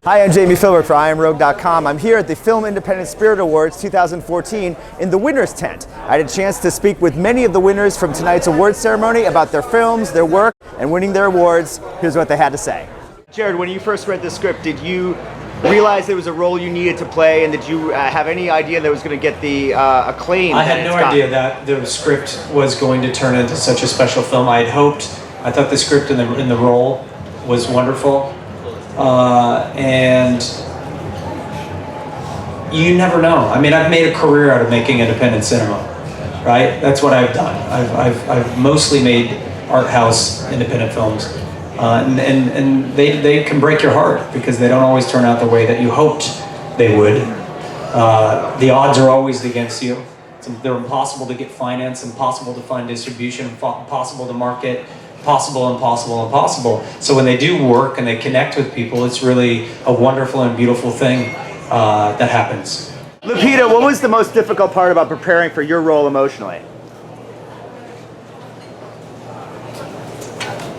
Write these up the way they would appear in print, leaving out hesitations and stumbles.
Hi, I'm Jami Philbrick for IamRogue.com. I'm here at the Film Independent Spirit Awards 2014 in the winner's tent. I had a chance to speak with many of the winners from tonight's awards ceremony about their films, their work, and winning their awards. Here's what they had to say. Jared, when you first read the script, did you realize there was a role you needed to play, and did you have any idea that it was going to get the acclaim? I had no idea that the script was going to turn into such a special film. I thought the script and the role was wonderful. And you never know. I mean, I've made a career out of making independent cinema, right? That's what I've done. I've mostly made art house independent films, and they can break your heart because they don't always turn out the way that you hoped they would. The odds are always against you. They're impossible to get finance, impossible to find distribution, impossible to market. Impossible. So when they do work and they connect with people, it's really a wonderful and beautiful thing that happens. Lupita, what was the most difficult part about preparing for your role emotionally?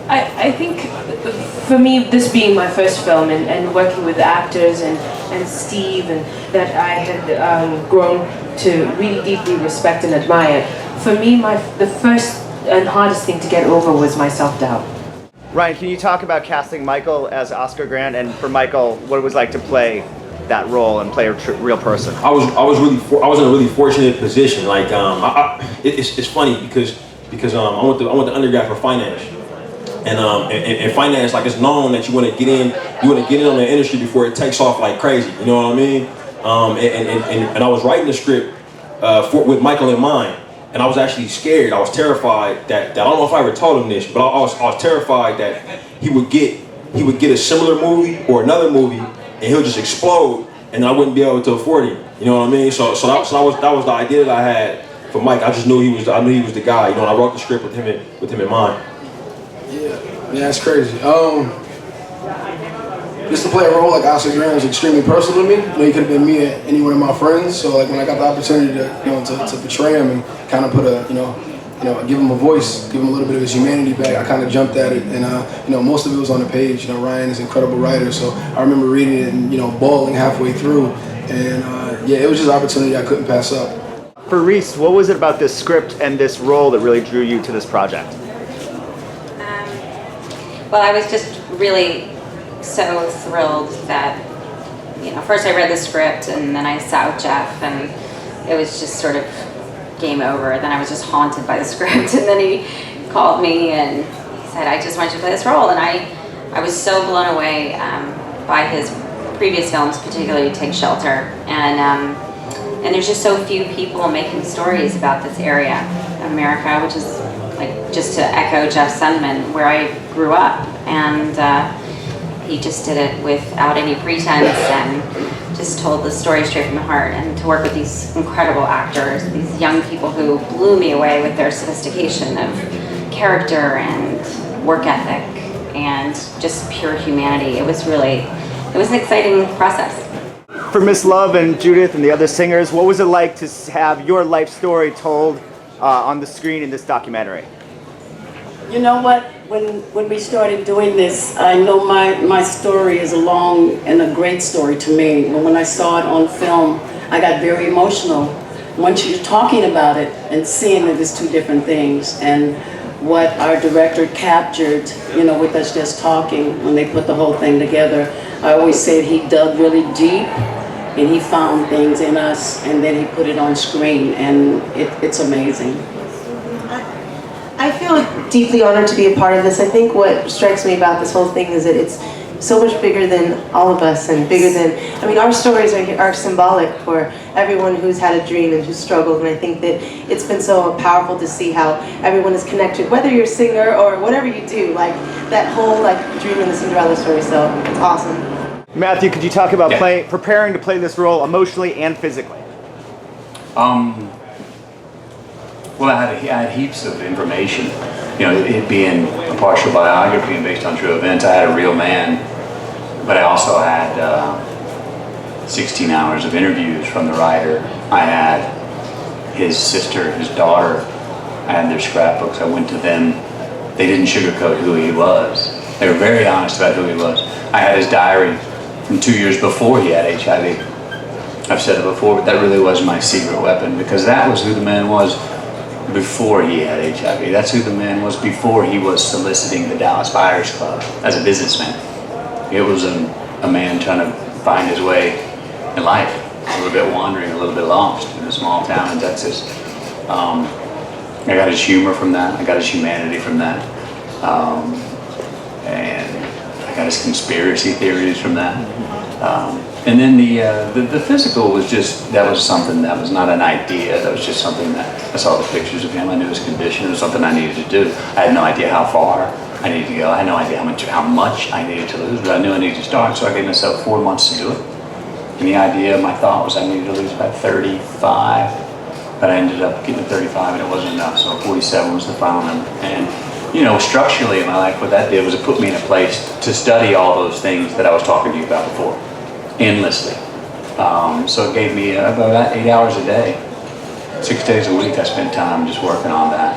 I think for me, this being my first film and working with actors and Steve, and that I had grown to really deeply respect and admire, for me, the first and hardest thing to get over was my self-doubt. Ryan, can you talk about casting Michael as Oscar Grant, and for Michael, what it was like to play that role and play a real person? I was in a really fortunate position. Like it's funny because I went to undergrad for finance, and finance, like, it's known that you want to get in on the industry before it takes off like crazy. You know what I mean? And I was writing the script with Michael in mind. And I was actually scared. I was terrified that I don't know if I ever told him this, but I was terrified that he would get a similar movie or another movie, and he'll just explode, and I wouldn't be able to afford him. You know what I mean? So that was the idea that I had for Mike. I just knew he was the guy. You know, and I wrote the script with him in mind. Yeah, that's crazy. Just to play a role like Oscar Grant was extremely personal to me. You know, he could have been me or any one of my friends. So like when I got the opportunity to portray him and kind of put give him a voice, give him a little bit of his humanity back, I kind of jumped at it. And most of it was on the page. You know, Ryan is an incredible writer, so I remember reading it and bawling halfway through. And it was just an opportunity I couldn't pass up. For Reese, what was it about this script and this role that really drew you to this project? Well, I was just really so thrilled that, first I read the script and then I sat with Jeff, and it was just sort of game over. Then I was just haunted by the script, and then he called me and he said, I just want you to play this role. And I was so blown away by his previous films, particularly Take Shelter. And there's just so few people making stories about this area of America, which is, like, just to echo Jeff Sundman, where I grew up. And he just did it without any pretense and just told the story straight from the heart. And to work with these incredible actors, these young people who blew me away with their sophistication of character and work ethic and just pure humanity. It was an exciting process. For Miss Love and Judith and the other singers, what was it like to have your life story told on the screen in this documentary? You know what? When we started doing this, I know my story is a long and a great story to me. But when I saw it on film, I got very emotional. Once you're talking about it and seeing that it's two different things, and what our director captured, with us just talking, when they put the whole thing together, I always said he dug really deep and he found things in us, and then he put it on screen, and it's amazing. I feel deeply honored to be a part of this. I think what strikes me about this whole thing is that it's so much bigger than all of us, and bigger than, our stories are symbolic for everyone who's had a dream and who's struggled, and I think that it's been so powerful to see how everyone is connected, whether you're a singer or whatever you do, like that whole dream in the Cinderella story, so it's awesome. Matthew, could you talk about preparing to play this role emotionally and physically? Well, I had heaps of information. It being a partial biography and based on true events, I had a real man, but I also had 16 hours of interviews from the writer. I had his sister, his daughter. I had their scrapbooks. I went to them. They didn't sugarcoat who he was. They were very honest about who he was. I had his diary from 2 years before he had HIV. I've said it before, but that really was my secret weapon, because that was who the man was before he had HIV. That's who the man was before he was soliciting the Dallas Buyers Club as a businessman. It was a man trying to find his way in life, a little bit wandering, a little bit lost in a small town in Texas. I got his humor from that. I got his humanity from that. And I got his conspiracy theories from that. And then the physical was just, that was something that was not an idea. That was just something that I saw the pictures of him. I knew his condition. It was something I needed to do. I had no idea how far I needed to go. I had no idea how much I needed to lose, but I knew I needed to start. So I gave myself 4 months to do it. And the idea, my thought was I needed to lose about 35, but I ended up getting to 35 and it wasn't enough. So 47 was the final number. And you know, structurally in my life, what that did was it put me in a place to study all those things that I was talking to you about before, endlessly. So it gave me about 8 hours a day, 6 days a week. I spent time just working on that,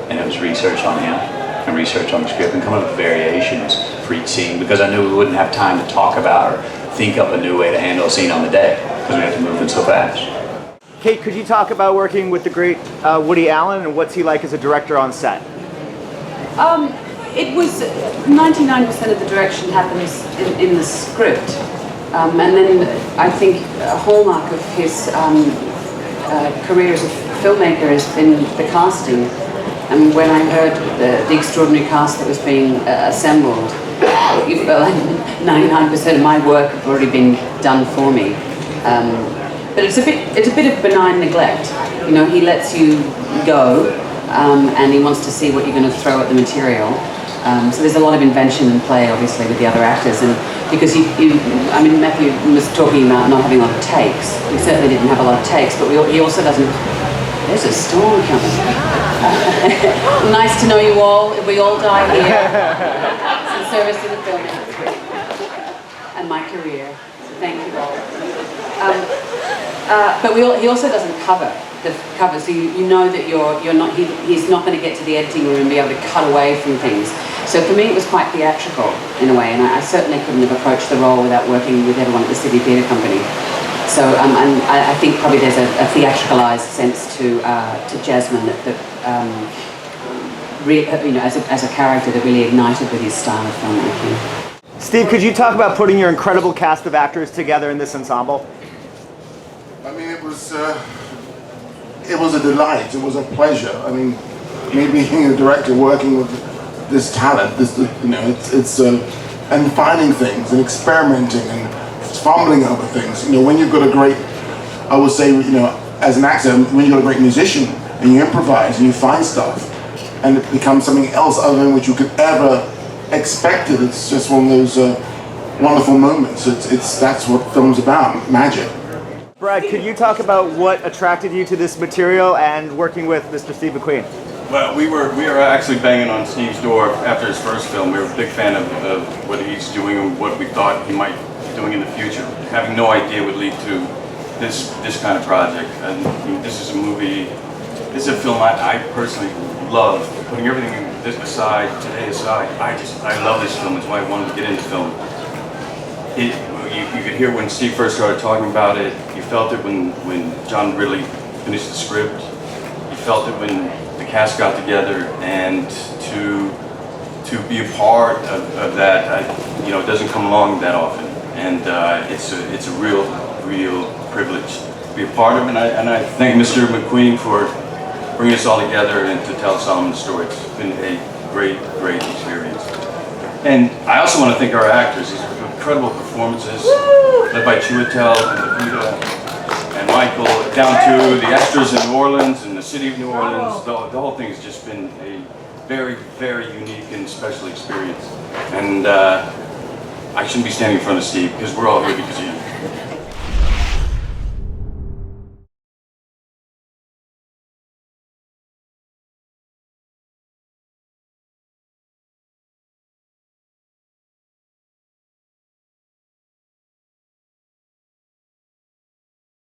and it was research on him and research on the script and coming up with variations for each scene, because I knew we wouldn't have time to talk about or think up a new way to handle a scene on the day because we have to move it so fast. Cate, could you talk about working with the great Woody Allen, and what's he like as a director on set? It was 99% of the direction happens in the script, and then I think a hallmark of his career as a filmmaker has been the casting. And when I heard the extraordinary cast that was being assembled, you feel like 99% of my work had already been done for me. But it's a bit of benign neglect. You know, he lets you go. And he wants to see what you're going to throw at the material. So there's a lot of invention and play, obviously, with the other actors. And because I mean, Matthew was talking about not having a lot of takes. We certainly didn't have a lot of takes, but he also doesn't. There's a storm coming. Nice to know you all. We all die here. It's in service to the film industry and my career. So thank you all. But he also doesn't cover the cover, so you know that he's not going to get to the editing room and be able to cut away from things. So for me it was quite theatrical in a way, and I certainly couldn't have approached the role without working with everyone at the City Theatre Company. So and I think probably there's a theatricalized sense to Jasmine that you know, as a character that really ignited with his style of filmmaking. Steve, could you talk about putting your incredible cast of actors together in this ensemble? I mean, it was a delight. It was a pleasure. I mean, me being a director, working with this talent, and finding things and experimenting and fumbling over things. You know, when you've got a great, I would say, you know, as an actor, when you've got a great musician and you improvise and you find stuff, and it becomes something else other than what you could ever expect it. It's just one of those wonderful moments. That's what film's about, magic. Brad, could you talk about what attracted you to this material and working with Mr. Steve McQueen? Well, we were actually banging on Steve's door after his first film. We were a big fan of what he's doing and what we thought he might be doing in the future. Having no idea would lead to this kind of project. And I mean, this is a movie, this is a film I personally love. Putting everything today aside, I love this film. It's why I wanted to get into film. You could hear when Steve first started talking about it. You felt it when John Ridley finished the script. You felt it when the cast got together, and to be a part of that, you know, it doesn't come along that often, and it's a real privilege to be a part of it. And I thank Mr. McQueen for bringing us all together and to tell Solomon's story. It's been a great experience. And I also want to thank our actors. These are incredible performances, led by Chiwetel and Lupita and Michael, down to the extras in New Orleans and the city of New Orleans. The whole thing has just been a very unique and special experience. And I shouldn't be standing in front of Steve, because we're all here because of you.